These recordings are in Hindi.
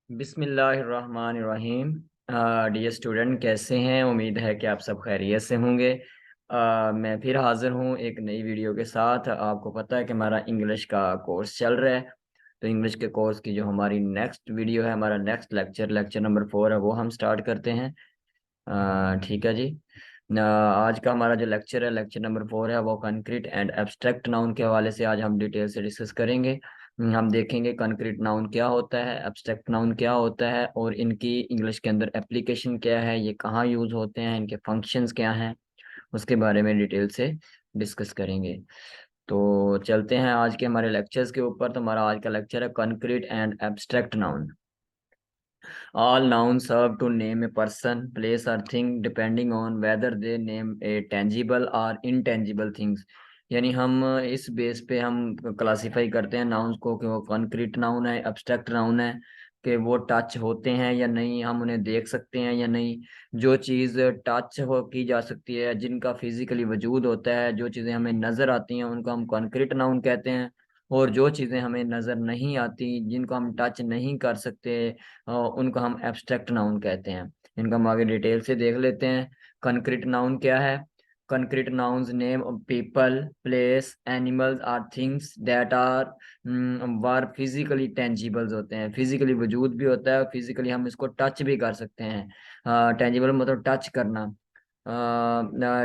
बिस्मिल्लाहिर्रहमानिर्रहीम। डियर स्टूडेंट, कैसे हैं? उम्मीद है कि आप सब खैरियत से होंगे। मैं फिर हाजिर हूँ एक नई वीडियो के साथ। आपको पता है कि हमारा इंग्लिश का कोर्स चल रहा है। तो इंग्लिश के कोर्स की जो हमारी नेक्स्ट वीडियो है, हमारा नेक्स्ट लेक्चर लेक्चर नंबर 4 है, वो हम स्टार्ट करते हैं। ठीक है जी। आज का हमारा जो लेक्चर है, लेक्चर नंबर 4 है, वो कंक्रीट एंड एब्स्ट्रैक्ट नाउन के हवाले से आज हम डिटेल से डिस्कस करेंगे। हम देखेंगे कंक्रीट नाउन क्या होता है, एब्स्ट्रैक्ट नाउन क्या होता है, और इनकी इंग्लिश के अंदर एप्लीकेशन क्या है, ये कहाँ यूज होते हैं, इनके फंक्शंस क्या हैं, उसके बारे में डिटेल से डिस्कस करेंगे। तो चलते हैं आज के हमारे लेक्चर्स के ऊपर। तो हमारा आज का लेक्चर है concrete and abstract noun. All nouns serve to name a person, place, or thing depending on whether they name a tangible or intangible things। यानी हम इस बेस पे हम क्लासिफाई करते हैं नाउन्स को कि वो कॉन्क्रीट नाउन है, एब्स्ट्रैक्ट नाउन है, कि वो टच होते हैं या नहीं, हम उन्हें देख सकते हैं या नहीं। जो चीज़ टच हो की जा सकती है, जिनका फिजिकली वजूद होता है, जो चीज़ें हमें नज़र आती हैं, उनको हम कॉन्क्रीट नाउन कहते हैं। और जो चीज़ें हमें नज़र नहीं आती, जिनको हम टच नहीं कर सकते, उनको हम एब्स्ट्रैक्ट नाउन कहते हैं। इनका हम आगे डिटेल से देख लेते हैं। कंक्रीट नाउन क्या है? Concrete nouns name people, places, animals और things that are were physically tangibles होते हैं। फिजिकली वजूद भी होता है, फिजिकली हम इसको टच भी कर सकते हैं। टेंजिबल मतलब टच करना।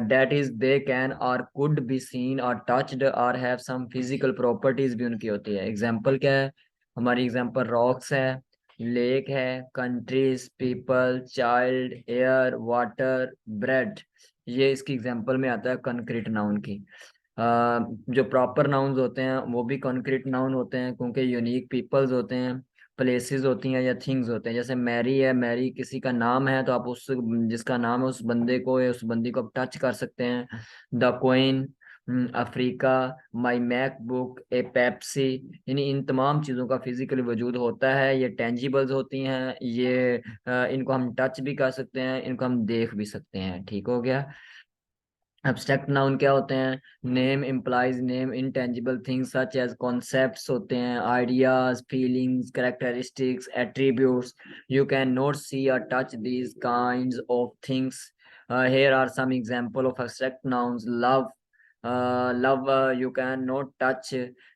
डेट इज दे कैन और कुड बी सीन और टच्ड और हैव सम फिजिकल प्रॉपर्टीज भी उनकी होती है। एग्जाम्पल क्या है? हमारी एग्जाम्पल रॉक्स है, लेक है, countries, people, child, air, water, bread. ये इसकी एग्जाम्पल में आता है कंक्रीट नाउन की। जो प्रॉपर नाउन्स होते हैं वो भी कंक्रीट नाउन होते हैं, क्योंकि यूनिक पीपल्स होते हैं, प्लेसेस होती हैं या थिंग्स होते हैं। जैसे मैरी है, मैरी किसी का नाम है, तो आप उस जिसका नाम है उस बंदे को या उस बंदी को आप टच कर सकते हैं। The queen, Africa, my MacBook, A Pepsi. यानी इन तमाम चीज़ों का फिजिकली वजूद होता है, ये टेंजिबल्स होती हैं, ये इनको हम टच भी कर सकते हैं, इनको हम देख भी सकते हैं। ठीक हो गया। एब्स्ट्रैक्ट नाउन क्या होते हैं? Name implies name intangible things such as concepts होते हैं, ideas, feelings, characteristics, attributes. You can not see और touch these kinds of things. here are some example of abstract nouns। love, love you can not touch,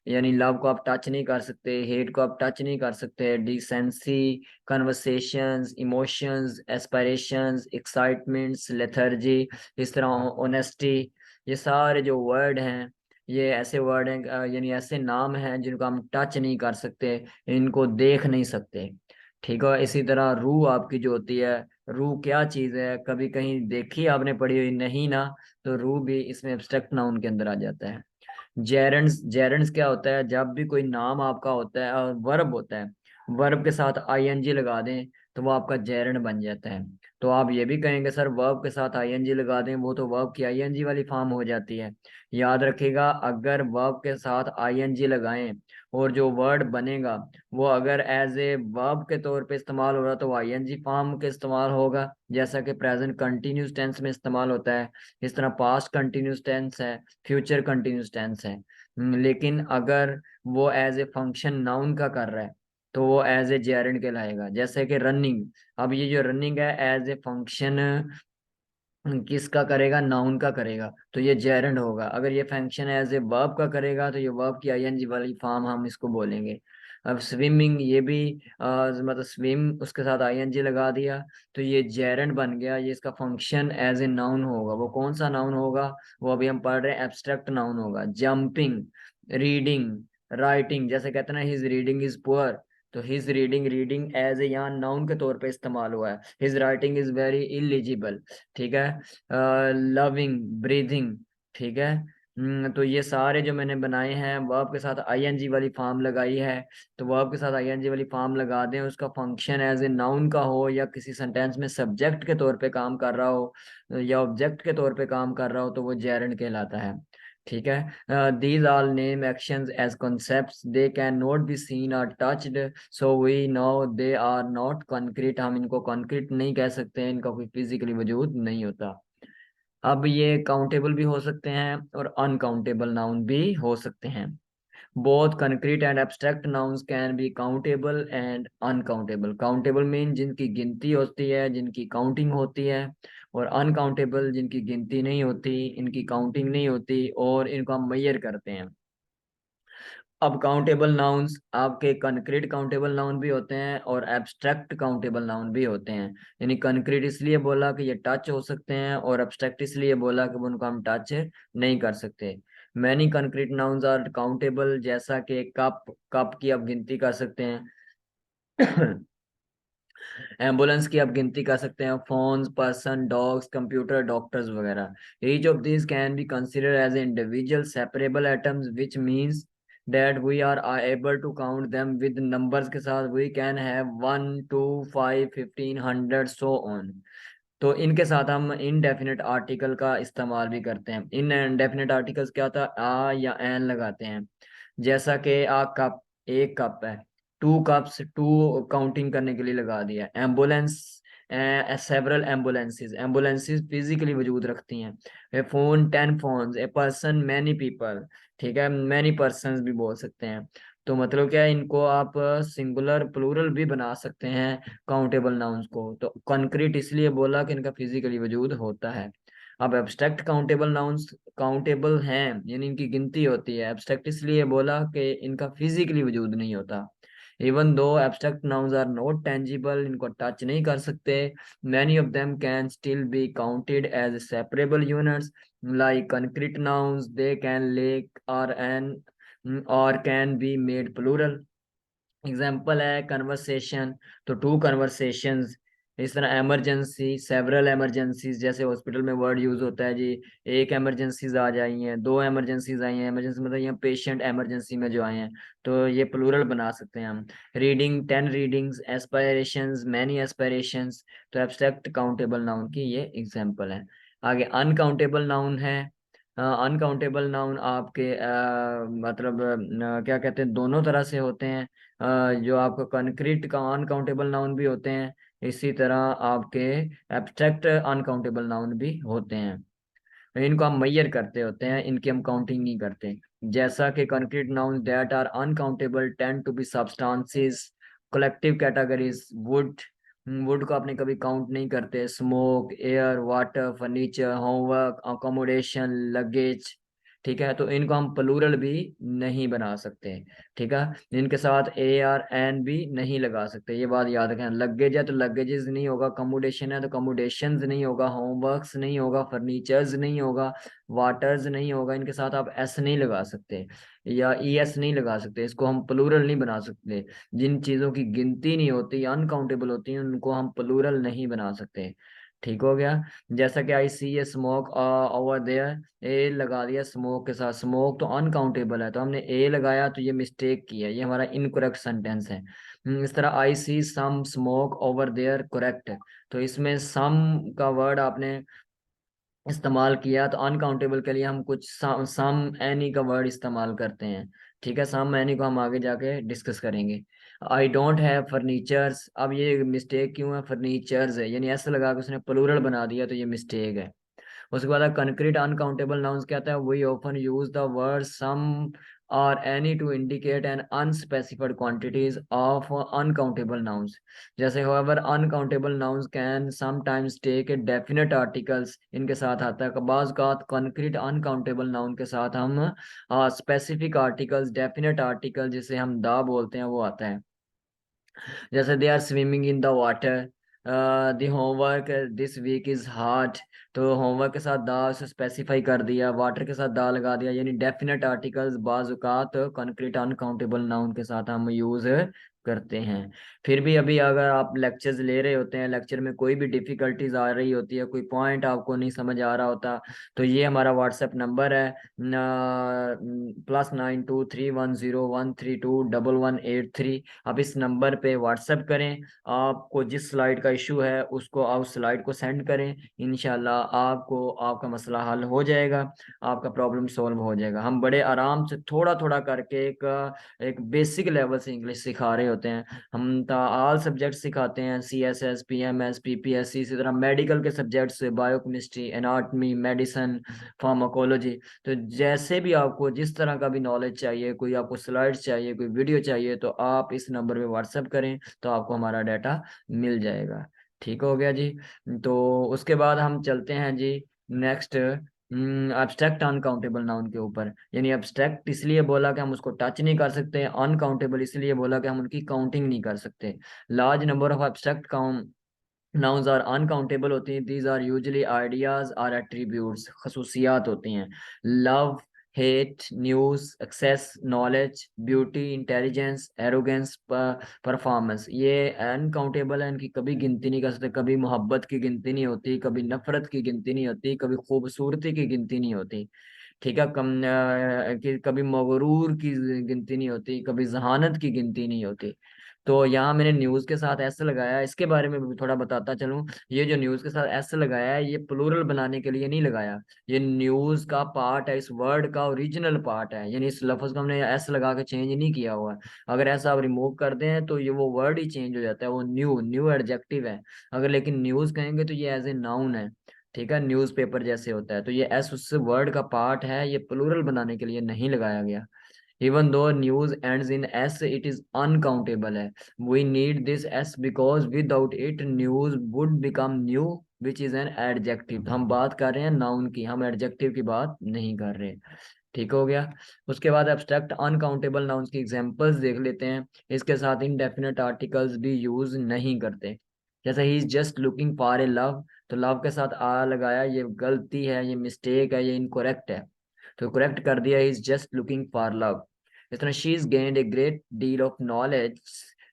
यानी लव को आप टच नहीं कर सकते, हेट को आप टच नहीं कर सकते। Decency, conversations, emotions, aspirations, excitements, lethargy, इस तरह ऑनेस्टी। ये सारे जो वर्ड हैं, ये ऐसे वर्ड हैं, यानी ऐसे नाम हैं जिनको हम टच नहीं कर सकते, इनको देख नहीं सकते। ठीक है। इसी तरह रूह आपकी जो होती है, रूह क्या चीज़ है? कभी कहीं देखी आपने, पढ़ी हुई नहीं ना? तो रूह भी इसमें एब्स्ट्रैक्ट नाउन के अंदर आ जाता है। जेरेंट्स, जेरेंट्स क्या होता है? जब भी कोई नाम आपका होता है और वर्ब होता है, वर्ब के साथ आईएनजी लगा दें तो वो आपका जेरेंट बन जाता है। तो आप ये भी कहेंगे सर वर्ब के साथ आईएनजी लगा दें, वो तो वर्ब की आईएनजी वाली फॉर्म हो जाती है। याद रखिएगा, अगर वर्ब के साथ आईएनजी लगाएं और जो वर्ड बनेगा वो अगर एज ए वर्ब के तौर पे इस्तेमाल हो रहा तो आईएनजी फॉर्म के इस्तेमाल होगा, जैसा कि प्रेजेंट कंटिन्यूस टेंस में इस्तेमाल होता है। इस तरह पास्ट कंटिन्यूस टेंस है, फ्यूचर कंटिन्यूस टेंस है। लेकिन अगर वो एज ए फंक्शन नाउन का कर रहा है तो वो एज ए जेरेंड कहलाएगा। जैसे कि रनिंग, अब ये जो रनिंग है एज ए फंक्शन किसका करेगा? नाउन का करेगा, तो ये जेरेंड होगा। अगर ये फंक्शन एज ए वर्ब का करेगा तो ये वर्ब की आईएनजी वाली फॉर्म हम इसको बोलेंगे। अब स्विमिंग, ये भी मतलब स्विम उसके साथ आईएनजी लगा दिया तो ये जेरेंड बन गया, ये इसका फंक्शन एज ए नाउन होगा। वो कौन सा नाउन होगा? वो अभी हम पढ़ रहे हैं, एब्स्ट्रैक्ट नाउन होगा। जंपिंग, रीडिंग, राइटिंग, जैसे कहते हैं ना हिज रीडिंग इज पुअर, तो his reading, reading as a यहाँ नाउन के तौर पे इस्तेमाल हुआ है। His writing is very illegible. ठीक है। Loving, breathing. ठीक है। तो ये सारे जो मैंने बनाए हैं वर्ब के साथ आईएनजी वाली फॉर्म लगाई है, तो वर्ब के साथ आईएनजी वाली फॉर्म लगा दें, उसका फंक्शन एज ए नाउन का हो या किसी सेंटेंस में सब्जेक्ट के तौर पे काम कर रहा हो या ऑब्जेक्ट के तौर पे काम कर रहा हो, तो वो जेरेंड कहलाता है। ठीक है। These all name actions as concepts, they can not be seen और touched, so we know they are not concrete. हम इनको कॉन्क्रीट नहीं कह सकते, इनका कोई फिजिकली वजूद नहीं होता। अब ये काउंटेबल भी हो सकते हैं और अनकाउंटेबल नाउन भी हो सकते हैं। Both concrete and abstract nouns can be countable and uncountable. Countable mean जिनकी गिनती होती है, जिनकी काउंटिंग होती है, और अनकाउंटेबल जिनकी गिनती नहीं होती, इनकी काउंटिंग नहीं होती और इनको हम मेजर करते हैं। अब काउंटेबल नाउन्स आपके कंक्रीट काउंटेबल नाउन भी होते हैं और एब्स्ट्रैक्ट काउंटेबल नाउन भी होते हैं। यानी कंक्रीट इसलिए बोला कि ये टच हो सकते हैं, और एब्स्ट्रैक्ट इसलिए बोला कि उनको हम टच नहीं कर सकते। Many concrete nouns are countable, जैसा कि कप, कप की आप गिनती कर सकते हैं। एम्बुलेंस की आप गिनती कर सकते हैं, phones, person, dogs, computer, doctors वगैरह। Each of these can be considered as individual separable atoms, which means that we are able to count them with numbers के साथ। we can have 1 2 5 15 100 so on। तो इनके साथ हम इनडेफिनेट आर्टिकल का इस्तेमाल भी करते हैं। इन इनडेफिनेट आर्टिकल्स क्या होता है, आ या एन लगाते हैं। जैसा कि आ कप, एक कप है, टू कप्स, टू काउंटिंग करने के लिए लगा दिया। Ambulance, several ambulances, ambulances physically वजूद रखती हैं। A phone, 10 phones, a person, many people, ठीक है, मैनी पर्सन्स भी बोल सकते हैं। तो मतलब क्या है, इनको आप सिंगुलर प्लूरल भी बना सकते हैं काउंटेबल नाउन्स को। तो कंक्रीट इसलिए बोला कि इनका फिजिकली वजूद होता है। अब एब्स्ट्रैक्ट काउंटेबल नाउन्स काउंटेबल हैं, यानी इनकी गिनती होती है। एब्स्ट्रैक्ट इसलिए बोला कि इनका फिजिकली वजूद नहीं होता। Even though abstract nouns are not tangible, इनको टच नहीं कर सकते, many of them can still be counted as separable units like concrete nouns, they can take or an or can be made plural. Example है कन्वर्सेशन, तो टू कन्वर्सेशंस। इस तरह इमरजेंसी, सेवरल इमरजेंसीज, जैसे हॉस्पिटल में वर्ड यूज होता है जी, एक इमरजेंसीज आ जाई हैं, दो इमरजेंसीज आई हैं। इमरजेंसी मतलब यहाँ पेशेंट इमरजेंसी में जो आए हैं, तो ये प्लूरल बना सकते हैं हम। Reading, 10 readings, aspirations, many aspirations. तो एब्स्ट्रैक्ट काउंटेबल नाउन की ये एग्जाम्पल है। आगे अनकाउंटेबल नाउन है। अनकाउंटेबल नाउन आपके मतलब क्या कहते हैं, दोनों तरह से होते हैं। जो आपका कंक्रीट का अनकाउंटेबल नाउन भी होते हैं, इसी तरह आपके एब्स्ट्रैक्ट अनकाउंटेबल नाउन भी होते हैं। इनको हम मेजर करते होते हैं, इनकी हम काउंटिंग नहीं करते। जैसा कि concrete noun that are uncountable tend to be substances, collective categories. Wood, wood को आपने कभी काउंट नहीं करते। Smoke, air, water, furniture, homework, accommodation, luggage, ठीक है। तो इनको हम प्लूरल भी नहीं बना सकते, ठीक है। इनके साथ ए आर एन भी नहीं लगा सकते, ये बात याद रखें। लगेज है तो लगेजेस नहीं होगा, कमोडेशन है तो कमोडेशंस नहीं होगा, होमवर्क्स नहीं होगा, फर्नीचर्स नहीं होगा, वाटर्स नहीं होगा। इनके साथ आप एस नहीं लगा सकते या ई एस नहीं लगा सकते, इसको हम प्लूरल नहीं बना सकते। जिन चीजों की गिनती नहीं होती, अनकाउंटेबल होती हैं, उनको हम प्लूरल नहीं बना सकते। ठीक हो गया। जैसा कि आई सी ए स्मोक ओवर देयर, ए लगा दिया स्मोक के साथ। स्मोक तो अनकाउंटेबल है, तो हमने ए लगाया, तो ये मिस्टेक की है, ये हमारा इनकरेक्ट सेंटेंस है। इस तरह आई सी सम स्मोक ओवर देयर, करेक्ट। तो इसमें सम का वर्ड आपने इस्तेमाल किया, तो अनकाउंटेबल के लिए हम कुछ सम एनी का वर्ड इस्तेमाल करते हैं, ठीक है। सम एनी को हम आगे जाके डिस्कस करेंगे। आई डोंट हैव फर्नीचर्स, अब ये मिस्टेक क्यों है, फर्नीचर्स है, यानी ऐसे लगा के उसने प्लूरल बना दिया, तो ये मिस्टेक है। उसके बाद कंक्रीट अनकाउंटेबल नाउन्स कहता है, we often use the word some और any to indicate an unspecified quantities of uncountable nouns. जैसे however uncountable nouns can sometimes take a definite articles, इनके साथ आता है बाज का कंक्रीट अनकाउंटेबल नाउन के साथ हम स्पेसिफिक आर्टिकल्स, डेफिनेट आर्टिकल जिसे हम दा बोलते हैं, वो आता है। जैसे they are swimming in the water, the homework this week is hard. तो होमवर्क के साथ दा से स्पेसिफाई कर दिया, वाटर के साथ दा लगा दिया, यानी डेफिनेट आर्टिकल्स बाजुकात कंक्रीट अनकाउंटेबल नाउन के साथ हम यूज करते हैं। फिर भी अभी अगर आप लेक्चर्स ले रहे होते हैं, लेक्चर में कोई भी डिफिकल्टीज आ रही होती है, कोई पॉइंट आपको नहीं समझ आ रहा होता, तो ये हमारा व्हाट्सएप नंबर है, +923101321183। आप इस नंबर पे व्हाट्सएप करें, आपको जिस स्लाइड का इशू है उसको आप उस स्लाइड को सेंड करें, इंशाल्लाह आपको आपका मसला हल हो जाएगा, आपका प्रॉब्लम सॉल्व हो जाएगा। हम बड़े आराम से थोड़ा थोड़ा करके एक एक बेसिक लेवल से इंग्लिश सिखा रहे होते हैं। हम ऑल सब्जेक्ट सिखाते हैं, CSS, PMS, PPSC, इसी तरह मेडिकल के subjects, biochemistry, anatomy, medicine, pharmacology. तो जैसे भी आपको जिस तरह का भी नॉलेज चाहिए, कोई आपको स्लाइड्स चाहिए, कोई वीडियो चाहिए, तो आप इस नंबर पे व्हाट्सएप करें तो आपको हमारा डाटा मिल जाएगा। ठीक हो गया जी। तो उसके बाद हम चलते हैं जी नेक्स्ट, एब्स्ट्रैक्ट अनकाउंटेबल नाउन के ऊपर। यानी एब्स्ट्रैक्ट इसलिए बोला कि हम उसको टच नहीं कर सकते, अनकाउंटेबल इसलिए बोला कि हम उनकी काउंटिंग नहीं कर सकते। Large number of abstract nouns are uncountable होती हैं। these are usually ideas or attributes, खसूसियात होती हैं। love, hate, news, access, knowledge, beauty, intelligence, arrogance, performance, ये अनकाउंटेबल है, इनकी कभी गिनती नहीं कर सकते। कभी मोहब्बत की गिनती नहीं होती, कभी नफरत की गिनती नहीं होती, कभी खूबसूरती की गिनती नहीं होती। ठीक है, कि कभी मगरूर की गिनती नहीं होती, कभी जहानत की गिनती नहीं होती। तो यहाँ मैंने न्यूज के साथ ऐसे लगाया है, इसके बारे में भी थोड़ा बताता चलूं। ये जो न्यूज के साथ ऐसे लगाया है, ये प्लूरल बनाने के लिए नहीं लगाया। ये न्यूज का पार्ट है, इस वर्ड का ओरिजिनल पार्ट है, यानी इस लफ्ज को हमने ऐसे लगा के चेंज नहीं किया हुआ है। अगर ऐसा आप रिमूव कर दें तो ये वो वर्ड ही चेंज हो जाता है, वो न्यू न्यू एडजेक्टिव है। अगर लेकिन न्यूज कहेंगे तो ये एज ए नाउन है। ठीक है, न्यूज़पेपर जैसे होता है, तो ये एस उस वर्ड का पार्ट है, ये प्लूरल बनाने के लिए नहीं लगाया गया। Even though news ends in S, it is uncountable है। We need this S because without it news would become new, which is an adjective. हम बात कर रहे हैं नाउन की, हम एडजेक्टिव की बात नहीं कर रहे। ठीक हो गया। उसके बाद एब्स्ट्रैक्ट अनकाउंटेबल नाउन्स की एग्जांपल्स देख लेते हैं। इसके साथ इनडेफिनेट आर्टिकल्स भी यूज नहीं करते। जैसे he is just looking for a love, तो लव के साथ आ लगाया, ये गलती है, ये मिस्टेक है, ये इनकोरेक्ट है, तो करेक्ट कर दिया, he is just looking for love. इस तरह she is gained a great deal of knowledge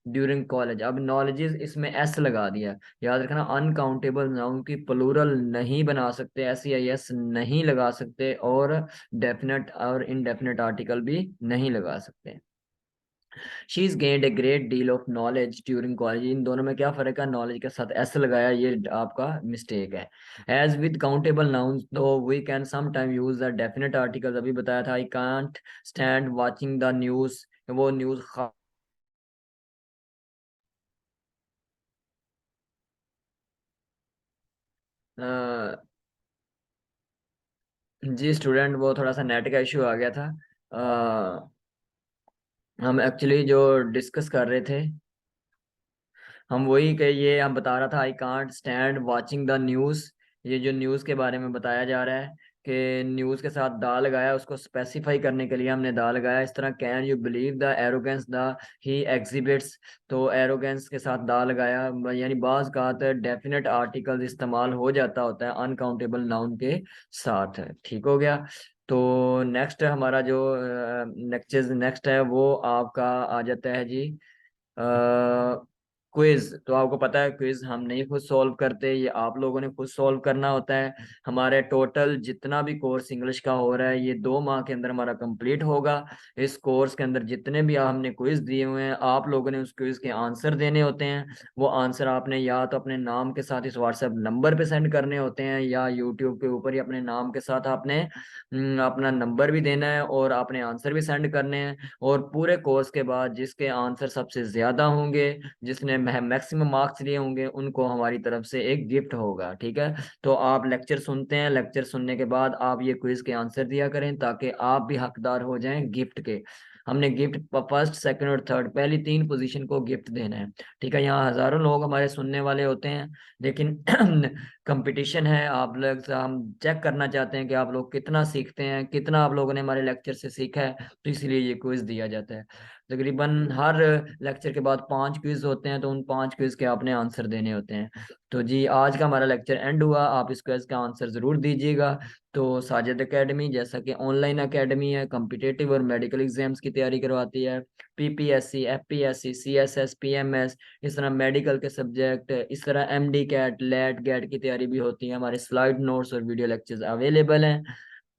during college, अब नॉलेजेस इसमें एस लगा दिया। याद रखना, अनकाउंटेबल नाउन की प्लूरल नहीं बना सकते, एस या यस नहीं लगा सकते, और डेफिनेट और इनडेफिनेट आर्टिकल भी नहीं लगा सकते। She is gained a great deal of knowledge during college, इन दोनों में क्या फर्क है? नॉलेज के साथ एस लगाया, ये आपका मिस्टेक है। As with countable nouns though we can sometime use the definite article, अभी बताया था, I can't stand watching the news, वो न्यूज जी स्टूडेंट, वो थोड़ा सा नेट का इशू आ गया था। हम एक्चुअली जो डिस्कस कर रहे थे, हम वही कि ये हम बता रहा था, I can't stand watching the news. ये जो न्यूज़ के बारे में बताया जा रहा है कि न्यूज़ के साथ दा लगाया, उसको स्पेसिफाई करने के लिए हमने दा लगाया। इस तरह can you believe the arrogance the he exhibits, तो एरोगेंस के साथ दा लगाया। यानी बाज का डेफिनेट आर्टिकल इस्तेमाल हो जाता होता है अनकाउंटेबल नाउन के साथ। ठीक हो गया। तो नेक्स्ट हमारा जो नेक्स्ट है वो आपका आ जाता है जी क्विज। तो आपको पता है क्विज हम नहीं खुद सॉल्व करते, ये आप लोगों ने खुद सॉल्व करना होता है। हमारे टोटल जितना भी कोर्स इंग्लिश का हो रहा है, ये 2 माह के अंदर हमारा कंप्लीट होगा। इस कोर्स के अंदर जितने भी हमने क्विज दिए हुए हैं, आप लोगों ने उस क्विज के आंसर देने होते हैं। वो आंसर आपने या तो अपने नाम के साथ इस व्हाट्सएप नंबर पे सेंड करने होते हैं, या यूट्यूब के ऊपर ही अपने नाम के साथ आपने अपना नंबर भी देना है, और आपने आंसर भी सेंड करने हैं। और पूरे कोर्स के बाद जिसके आंसर सबसे ज्यादा होंगे, जिसने मैक्सिमम मार्क्स लिए होंगे, उनको हमारी तरफ से एक गिफ्ट होगा। ठीक है, तो आप लेक्चर सुनते हैं, लेक्चर सुनने के बाद आप ये क्विज के आंसर दिया करें, ताकि आप भी हकदार हो जाएं गिफ्ट के। हमने गिफ्ट फर्स्ट सेकंड और थर्ड, पहली 3 पोजीशन को गिफ्ट देना है। ठीक है, यहाँ हजारों लोग हमारे सुनने वाले होते हैं, लेकिन कंपटीशन है, आप लोग से हम चेक करना चाहते हैं कि आप लोग कितना सीखते हैं, कितना आप लोगों ने हमारे लेक्चर से सीखा है, तो इसलिए ये क्विज दिया जाता है। तकरीबन हर लेक्चर के बाद 5 क्विज होते हैं, तो उन 5 क्विज के आपने आंसर देने होते हैं। तो जी आज का हमारा लेक्चर एंड हुआ, आप इस क्विज का आंसर जरूर दीजिएगा। तो साजिद एकेडमी जैसा कि ऑनलाइन एकेडमी है, कम्पिटेटिव और मेडिकल एग्जाम्स की तैयारी करवाती है। PPSC, FPSC, CSS, PMS, इस तरह मेडिकल के सब्जेक्ट, इस तरह MD कैट, लेट गेट की तैयारी भी होती है। हमारे स्लाइड नोट्स और वीडियो लेक्चर्स अवेलेबल हैं।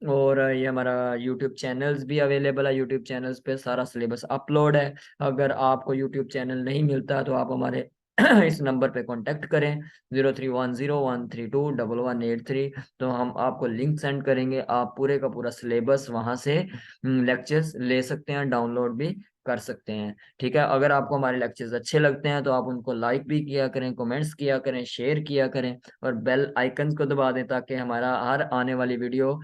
और ये हमारा यूट्यूब चैनल्स भी अवेलेबल है, यूट्यूब चैनल्स पे सारा सिलेबस अपलोड है। अगर आपको यूट्यूब चैनल नहीं मिलता तो आप हमारे इस नंबर पे कांटेक्ट करें 0310132183। तो हम आपको लिंक सेंड करेंगे, आप पूरे का पूरा सिलेबस वहां से लेक्चर्स ले सकते हैं, डाउनलोड भी कर सकते हैं। ठीक है, अगर आपको हमारे लेक्चर्स अच्छे लगते हैं तो आप उनको लाइक भी किया करें, कमेंट्स किया करें, शेयर किया करें और बेल आइकन को दबा दें ताकि हमारा हर आने वाली वीडियो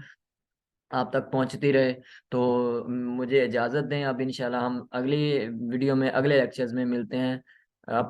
आप तक पहुंचती रहे। तो मुझे इजाज़त दें, अब इंशाल्लाह हम अगली वीडियो में अगले लेक्चर्स में मिलते हैं। आप